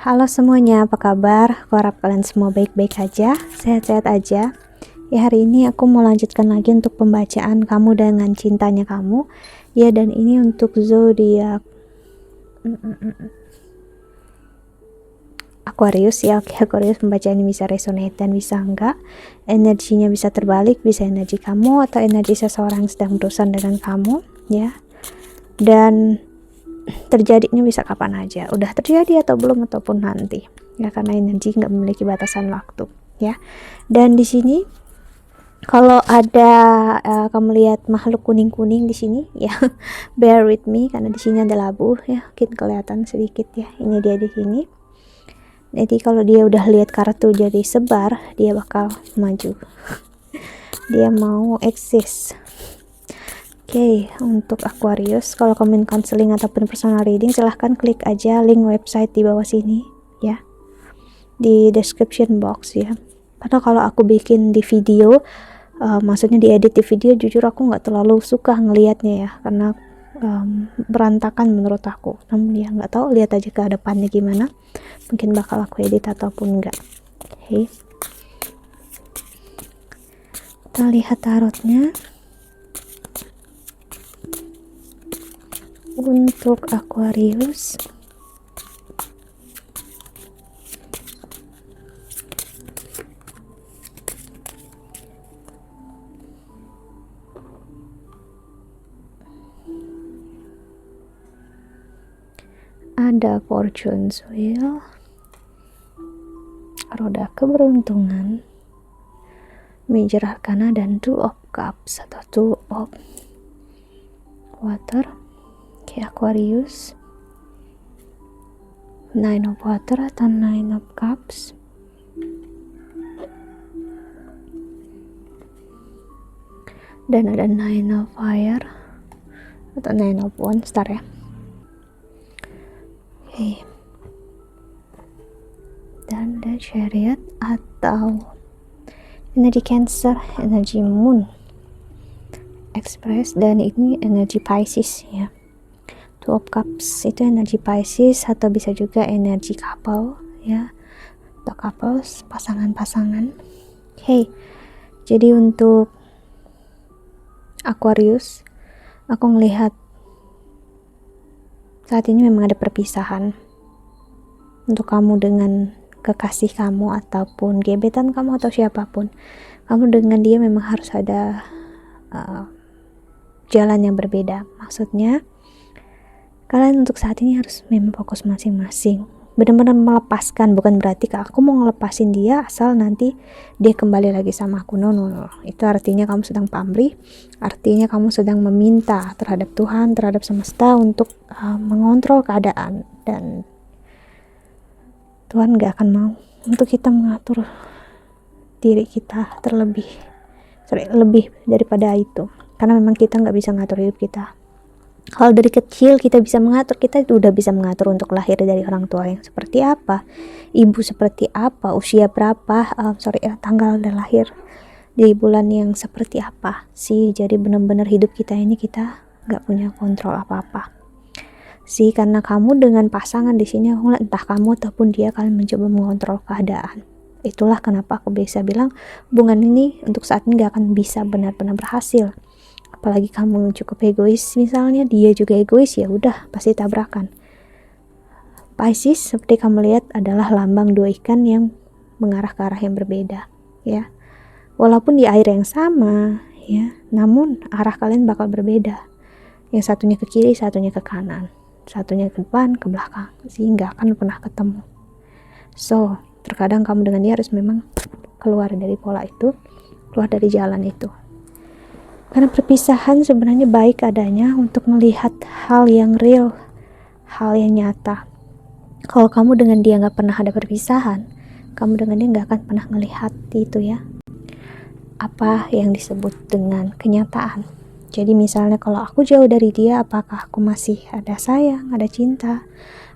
Halo semuanya, apa kabar? Aku harap kalian semua baik-baik aja, sehat-sehat aja. Ya, hari ini aku mau lanjutkan lagi untuk pembacaan Kamu dengan Cintanya Kamu. Ya, dan ini untuk zodiak Aquarius ya. Oke, Aquarius, pembacaan ini bisa resonate dan bisa enggak. Energinya bisa terbalik, bisa energi kamu atau energi seseorang yang sedang berurusan dengan kamu, ya. Dan terjadinya bisa kapan aja, udah terjadi atau belum ataupun nanti, ya, karena energi nggak memiliki batasan waktu, ya. Dan di sini kalau ada kamu lihat makhluk kuning-kuning di sini, ya, bear with me karena di sini ada labu, ya, mungkin kelihatan sedikit ya. Ini dia di sini. Jadi kalau dia udah lihat kartu jadi sebar, dia bakal maju. Dia mau eksis. Oke, untuk Aquarius, kalau komen counseling ataupun personal reading, silahkan klik aja link website di bawah sini, ya, di description box, ya. Karena kalau aku bikin di video, maksudnya diedit di video, jujur aku nggak terlalu suka ngelihatnya ya, karena berantakan menurut aku. Namun ya nggak tahu, lihat aja ke depannya gimana, mungkin bakal aku edit ataupun enggak. Oke, kita lihat tarotnya. Untuk Aquarius, ada Fortune's Wheel, roda keberuntungan, Major Arcana, dan Two of Cups atau Two of Water. Oke, Aquarius, Nine of Water atau Nine of Cups, dan ada Nine of Fire atau Nine of Wands, star ya. Oke, dan ada Chariot atau energi Cancer, energi Moon, Express, dan ini energi Pisces ya. Two of Cups itu energi Pisces atau bisa juga energi couple ya, atau couples, pasangan-pasangan. Oke, jadi untuk Aquarius, aku melihat saat ini memang ada perpisahan untuk kamu dengan kekasih kamu ataupun gebetan kamu atau siapapun. Kamu dengan dia memang harus ada jalan yang berbeda. Maksudnya kalian untuk saat ini harus memang fokus masing-masing, benar-benar melepaskan. Bukan berarti aku mau ngelepasin dia asal nanti dia kembali lagi sama aku, no. Itu artinya kamu sedang pamrih, artinya kamu sedang meminta terhadap Tuhan, terhadap semesta untuk mengontrol keadaan, dan Tuhan gak akan mau untuk kita mengatur diri kita lebih daripada itu, karena memang kita gak bisa ngatur hidup kita. Kalau dari kecil kita bisa mengatur, kita udah bisa mengatur untuk lahir dari orang tua yang seperti apa, ibu seperti apa, usia berapa, tanggal dan lahir di bulan yang seperti apa sih. Jadi benar-benar hidup kita ini kita nggak punya kontrol apa-apa sih, karena kamu dengan pasangan di sini, entah kamu ataupun dia, kalian mencoba mengontrol keadaan. Itulah kenapa aku bisa bilang hubungan ini untuk saat ini nggak akan bisa benar-benar berhasil. Apalagi kamu cukup egois, misalnya dia juga egois, ya udah pasti tabrakan. Pisces seperti kamu lihat adalah lambang dua ikan yang mengarah ke arah yang berbeda, ya. Walaupun di air yang sama, ya, namun arah kalian bakal berbeda. Yang satunya ke kiri, satunya ke kanan, satunya ke depan, ke belakang, sehingga akan pernah ketemu. So, terkadang kamu dengan dia harus memang keluar dari pola itu, keluar dari jalan itu. Karena perpisahan sebenarnya baik adanya untuk melihat hal yang real, hal yang nyata. Kalau kamu dengan dia gak pernah ada perpisahan, kamu dengan dia gak akan pernah melihat itu ya, apa yang disebut dengan kenyataan. Jadi misalnya kalau aku jauh dari dia, apakah aku masih ada sayang, ada cinta,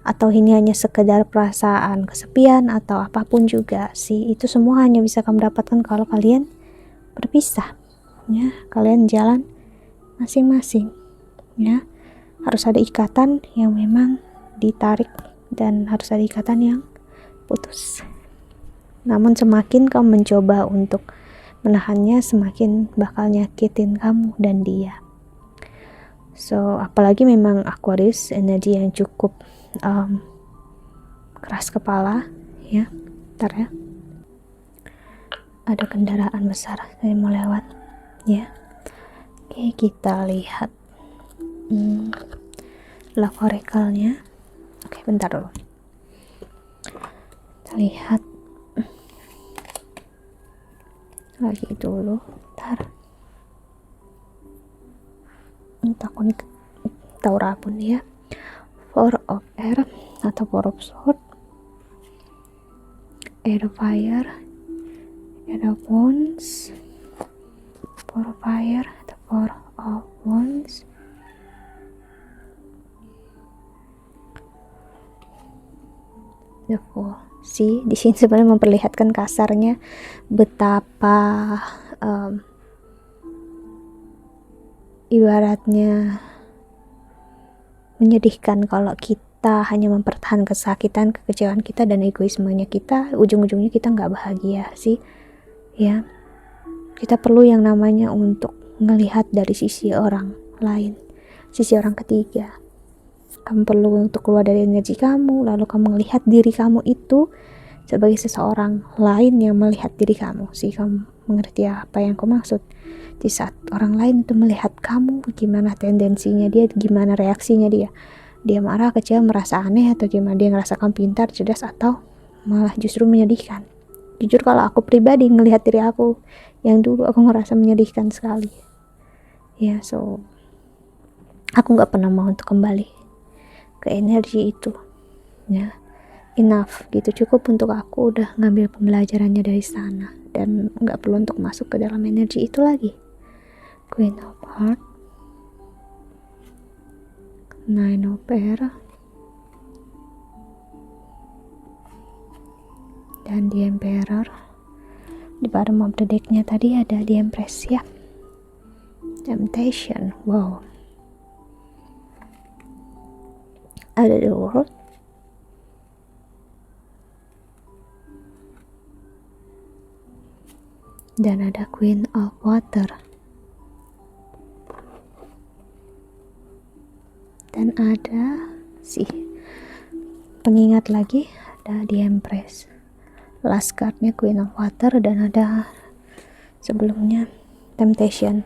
atau ini hanya sekedar perasaan kesepian atau apapun juga sih. Itu semua hanya bisa kamu dapatkan kalau kalian berpisah, ya, kalian jalan masing-masing, ya. Harus ada ikatan yang memang ditarik dan harus ada ikatan yang putus. Namun semakin kamu mencoba untuk menahannya, semakin bakal nyakitin kamu dan dia. So apalagi memang Aquarius energi yang cukup keras kepala ya. Ntar ya, ada kendaraan besar yang mau lewat ya. Oke, kita lihat love oracle-nya. Oke, bentar dulu. Kita lihat lagi dulu. Bentar. Takut tahu rabun ya. Four of Air atau Four of Sword, Eight of Fire, Eight of Wands, Four of Fire atau Four of Wands, The Fool. Di sini sebenarnya memperlihatkan kasarnya betapa ibaratnya menyedihkan kalau kita hanya mempertahankan kesakitan, kekecewaan kita dan egoismenya kita, ujung-ujungnya kita nggak bahagia sih ya. Kita perlu yang namanya untuk melihat dari sisi orang lain, sisi orang ketiga. Kamu perlu untuk keluar dari energi kamu, lalu kamu melihat diri kamu itu sebagai seseorang lain yang melihat diri kamu sih. Kamu mengerti apa yang aku maksud? Di saat orang lain itu melihat kamu, gimana tendensinya dia, gimana reaksinya dia marah, kecewa, merasa aneh, atau gimana dia ngerasa kamu pintar, cerdas, atau malah justru menyedihkan. Jujur kalau aku pribadi ngelihat diri aku yang dulu, aku ngerasa menyedihkan sekali ya. So aku nggak pernah mau untuk kembali ke energi itu ya. Enough gitu, cukup untuk aku udah ngambil pembelajarannya dari sana dan nggak perlu untuk masuk ke dalam energi itu lagi. Queen of Heart, Nine of Air, dan The Emperor. Di bottom of the deck-nya tadi ada The Empress ya. Temptation, wow. Ada The World, dan ada Queen of Water, dan ada pengingat lagi, ada The Empress. Last card-nya Queen of Water, dan ada sebelumnya Temptation.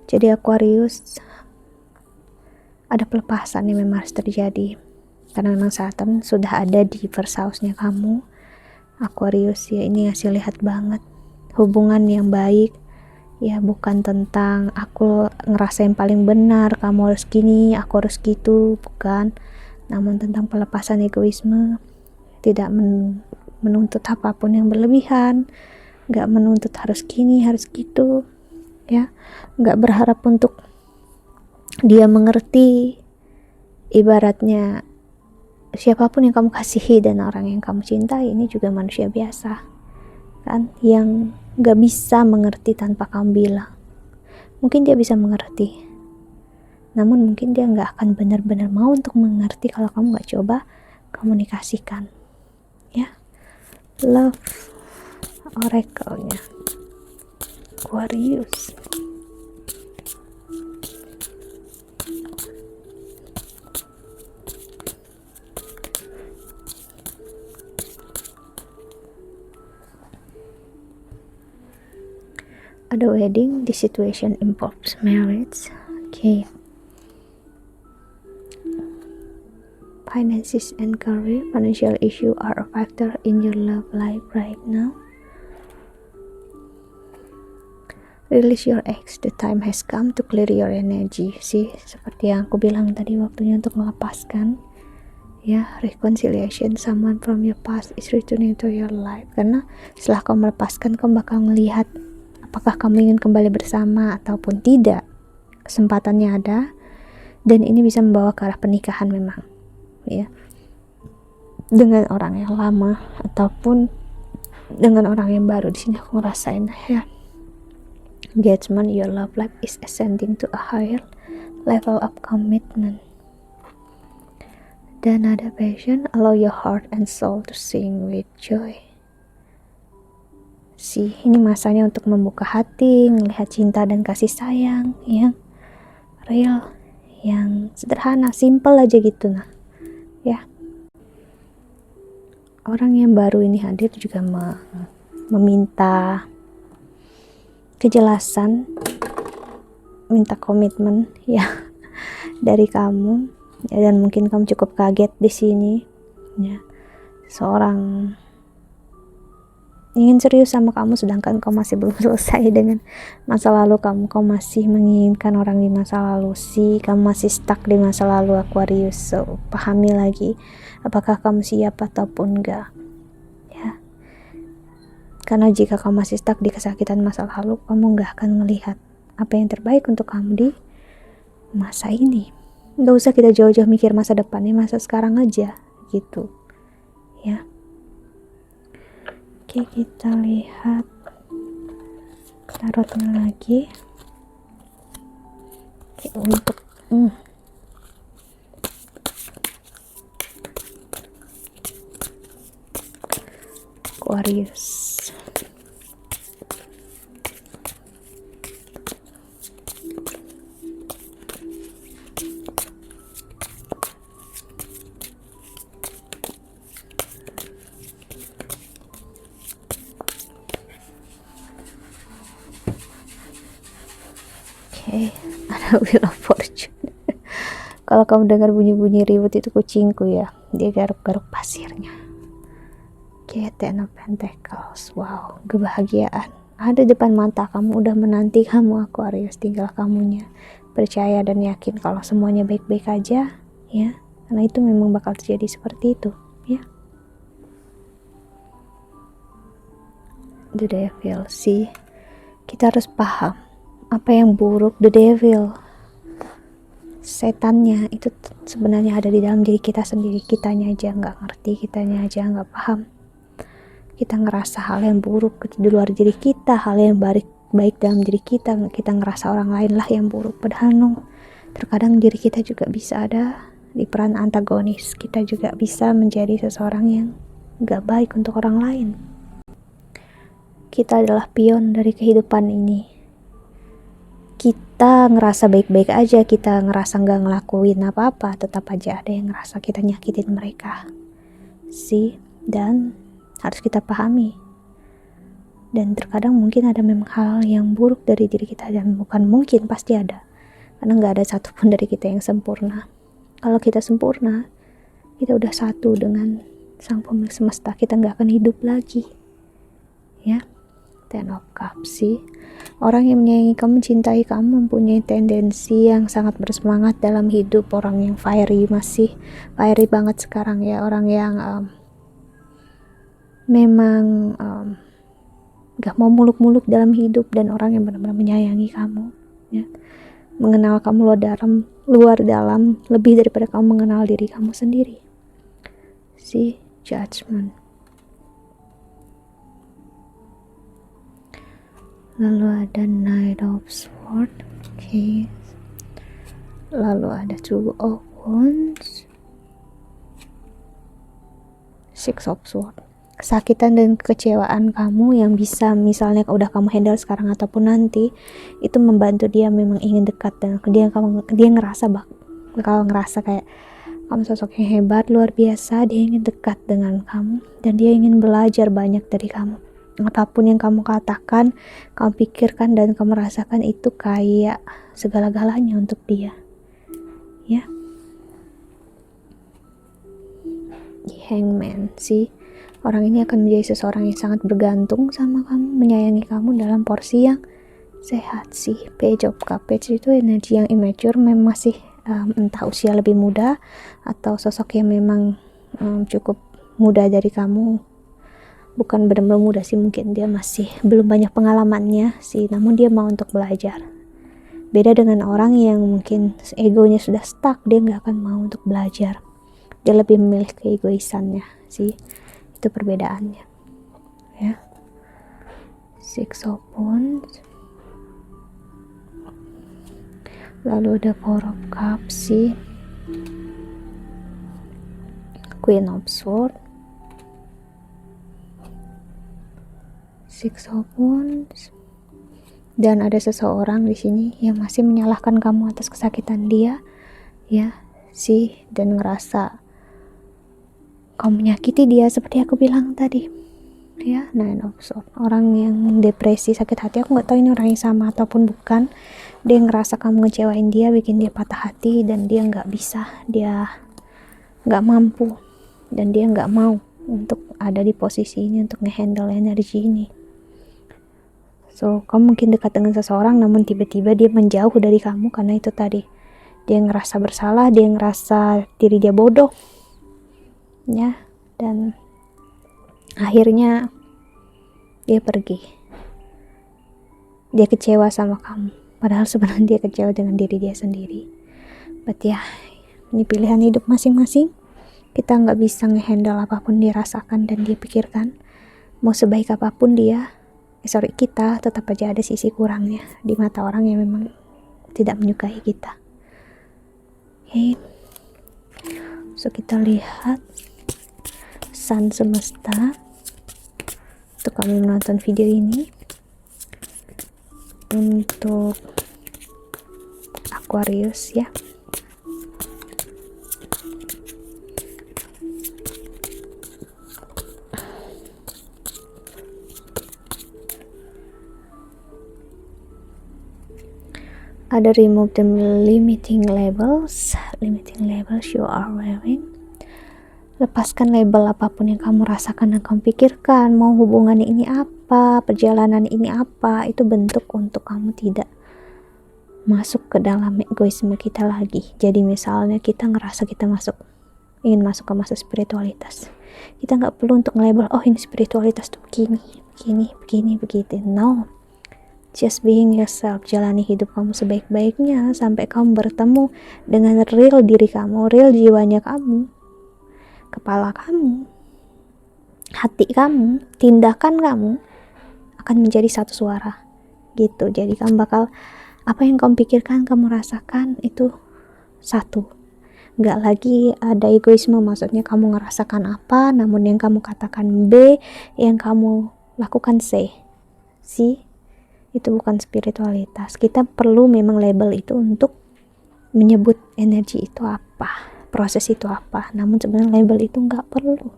Jadi Aquarius, ada pelepasan yang memang harus terjadi karena memang Saturn sudah ada di first house-nya kamu Aquarius ya. Ini ngasih lihat banget hubungan yang baik ya, bukan tentang aku ngerasa yang paling benar, kamu harus gini, aku harus gitu, bukan. Namun tentang pelepasan egoisme, tidak menuntut apapun yang berlebihan, gak menuntut harus gini, harus gitu ya, gak berharap untuk dia mengerti. Ibaratnya siapapun yang kamu kasihi dan orang yang kamu cintai ini juga manusia biasa kan, yang gak bisa mengerti tanpa kamu bilang. Mungkin dia bisa mengerti, namun mungkin dia gak akan benar-benar mau untuk mengerti kalau kamu gak coba komunikasikan ya. Love oracle-nya Aquarius. Ada wedding, the situation involves marriage. Okay. Finances and career, financial issue are a factor in your love life right now. Release your ex, the time has come to clear your energy. Seperti yang aku bilang tadi, waktunya untuk melepaskan ya. Reconciliation, someone from your past is returning to your life. Karena setelah kamu melepaskan, kamu bakal melihat apakah kamu ingin kembali bersama ataupun tidak. Kesempatannya ada, dan ini bisa membawa ke arah pernikahan memang ya, dengan orang yang lama ataupun dengan orang yang baru. Di sini aku ngerasain ya, Judgment, your love life is ascending to a higher level of commitment. Dan ada passion, allow your heart and soul to sing with joy. Ini masanya untuk membuka hati, melihat cinta dan kasih sayang yang real, yang sederhana, simple aja gitu. Nah, ya. Orang yang baru ini hadir juga meminta kejelasan, minta komitmen ya dari kamu. Ya, dan mungkin kamu cukup kaget di sini, ya. Seorang ingin serius sama kamu sedangkan kamu masih belum selesai dengan masa lalu kamu. Kamu masih menginginkan orang di masa lalu kamu masih stuck di masa lalu Aquarius. So, pahami lagi apakah kamu siap ataupun enggak, ya. Karena jika kamu masih stuck di kesakitan masa lalu, kamu enggak akan melihat apa yang terbaik untuk kamu di masa ini. Nggak usah kita jauh-jauh mikir masa depannya, masa sekarang aja gitu, ya. Oke, kita lihat tarotnya lagi. Oke, untuk Aquarius. Ada Wheel of Fortune. Kalau kamu dengar bunyi-bunyi ribut itu kucingku ya, dia garuk-garuk pasirnya. Ten of Pentacles. Wow, kebahagiaan ada depan mata kamu, udah menanti kamu Aquarius. Tinggal kamunya percaya dan yakin kalau semuanya baik-baik aja, ya, karena itu memang bakal terjadi seperti itu, ya. The Devil. Kita harus paham apa yang buruk. The Devil, setannya itu sebenarnya ada di dalam diri kita sendiri. Kitanya aja nggak ngerti, kitanya aja nggak paham. Kita ngerasa hal yang buruk di luar diri kita, hal yang baik dalam diri kita ngerasa orang lain lah yang buruk. Padahal terkadang diri kita juga bisa ada di peran antagonis. Kita juga bisa menjadi seseorang yang nggak baik untuk orang lain. Kita adalah pion dari kehidupan ini. Kita ngerasa baik-baik aja, kita ngerasa nggak ngelakuin apa-apa, tetap aja ada yang ngerasa kita nyakitin mereka. Dan harus kita pahami. Dan terkadang mungkin ada memang hal yang buruk dari diri kita, dan bukan mungkin, pasti ada. Karena nggak ada satupun dari kita yang sempurna. Kalau kita sempurna, kita udah satu dengan Sang Pemilik Semesta, kita nggak akan hidup lagi, ya. Ten of Cups. Orang yang menyayangi kamu, mencintai kamu, mempunyai tendensi yang sangat bersemangat dalam hidup. Orang yang fiery, masih fiery banget sekarang ya. Orang yang memang gak mau muluk-muluk dalam hidup, dan orang yang benar-benar menyayangi kamu, ya. Mengenal kamu luar dalam lebih daripada kamu mengenal diri kamu sendiri. Judgment. Lalu ada Knight of Swords. Okay. Lalu ada Two of Wands, Six of Swords. Kesakitan dan kekecewaan kamu yang bisa misalnya udah kamu handle sekarang ataupun nanti, itu membantu dia memang ingin dekat dengan dia ngerasa bakal ngerasa kayak kamu sosok yang hebat, luar biasa. Dia ingin dekat dengan kamu dan dia ingin belajar banyak dari kamu. Apapun yang kamu katakan, kamu pikirkan, dan kamu rasakan, itu kayak segala-galanya untuk dia, ya. Hangman. Orang ini akan menjadi seseorang yang sangat bergantung sama kamu, menyayangi kamu dalam porsi yang sehat. Page of Cups. Page itu energi yang immature, memang masih entah usia lebih muda atau sosok yang memang cukup muda dari kamu. Bukan benar-benar muda mungkin dia masih belum banyak pengalamannya namun dia mau untuk belajar. Beda dengan orang yang mungkin egonya sudah stuck, dia nggak akan mau untuk belajar. Dia lebih memilih keegoisannya. Itu perbedaannya, ya. Six of Wands. Lalu ada Four of Cups. Queen of Swords, Six of Wands, dan ada seseorang di sini yang masih menyalahkan kamu atas kesakitan dia, ya sih, dan ngerasa kamu menyakiti dia seperti aku bilang tadi, ya. Nine of Swords, orang yang depresi, sakit hati. Aku nggak tahu ini orang yang sama ataupun bukan. Dia ngerasa kamu ngecewain dia, bikin dia patah hati, dan dia nggak bisa, dia nggak mampu, dan dia nggak mau untuk ada di posisi ini untuk ngehandle energi ini. So, kamu mungkin dekat dengan seseorang, namun tiba-tiba dia menjauh dari kamu karena itu tadi. Dia ngerasa bersalah, dia ngerasa diri dia bodoh, ya, dan akhirnya dia pergi. Dia kecewa sama kamu, padahal sebenarnya dia kecewa dengan diri dia sendiri. But ya, ini pilihan hidup masing-masing. Kita nggak bisa ngehandle apapun dia rasakan dan dia pikirkan. Mau sebaik apapun dia, kita tetap aja ada sisi kurangnya di mata orang yang memang tidak menyukai kita. Okay. So kita lihat Sun semesta untuk kamu menonton video ini. Untuk Aquarius, ya. Ada remove the limiting labels you are wearing. Lepaskan label apapun yang kamu rasakan dan kamu pikirkan. Mau hubungan ini apa, perjalanan ini apa, itu bentuk untuk kamu tidak masuk ke dalam egoisme kita lagi. Jadi misalnya kita ngerasa kita ingin masuk ke masa spiritualitas, kita nggak perlu untuk nge-label, oh ini spiritualitas tuh begini, begitu. No, just being yourself. Jalani hidup kamu sebaik-baiknya sampai kamu bertemu dengan real diri kamu, real jiwanya kamu, kepala kamu, hati kamu, tindakan kamu akan menjadi satu suara gitu. Jadi kamu bakal, apa yang kamu pikirkan, kamu rasakan, itu satu. Nggak lagi ada egoisme, maksudnya kamu ngerasakan apa namun yang kamu katakan B, yang kamu lakukan C. Itu bukan spiritualitas. Kita perlu memang label itu untuk menyebut energi itu apa, proses itu apa, namun sebenarnya label itu nggak perlu,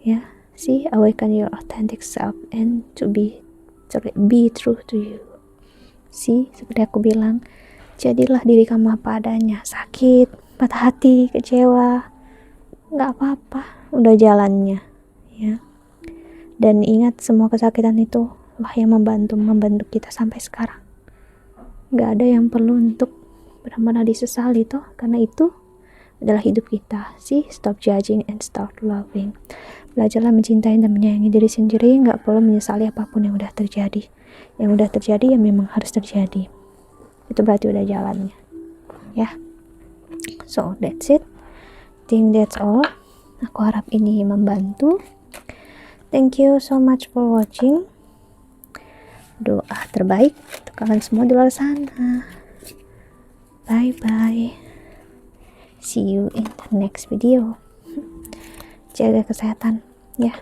ya. Awaken your authentic self and be true to you. Seperti aku bilang, jadilah diri kamu apa adanya. Sakit, patah hati, kecewa, nggak apa-apa, udah jalannya, ya. Dan ingat, semua kesakitan itu lah yang membantu kita sampai sekarang. Nggak ada yang perlu untuk benar-benar disesali toh, karena itu adalah hidup kita. Stop judging and start loving. Belajarlah mencintai dan menyayangi diri sendiri. Nggak perlu menyesali apapun yang udah terjadi. Yang udah terjadi ya memang harus terjadi. Itu berarti udah jalannya, ya. So that's it. Think that's all. Aku harap ini membantu. Thank you so much for watching. Doa terbaik untuk kalian semua di luar sana. Bye bye. See you in the next video. Jaga kesehatan, ya.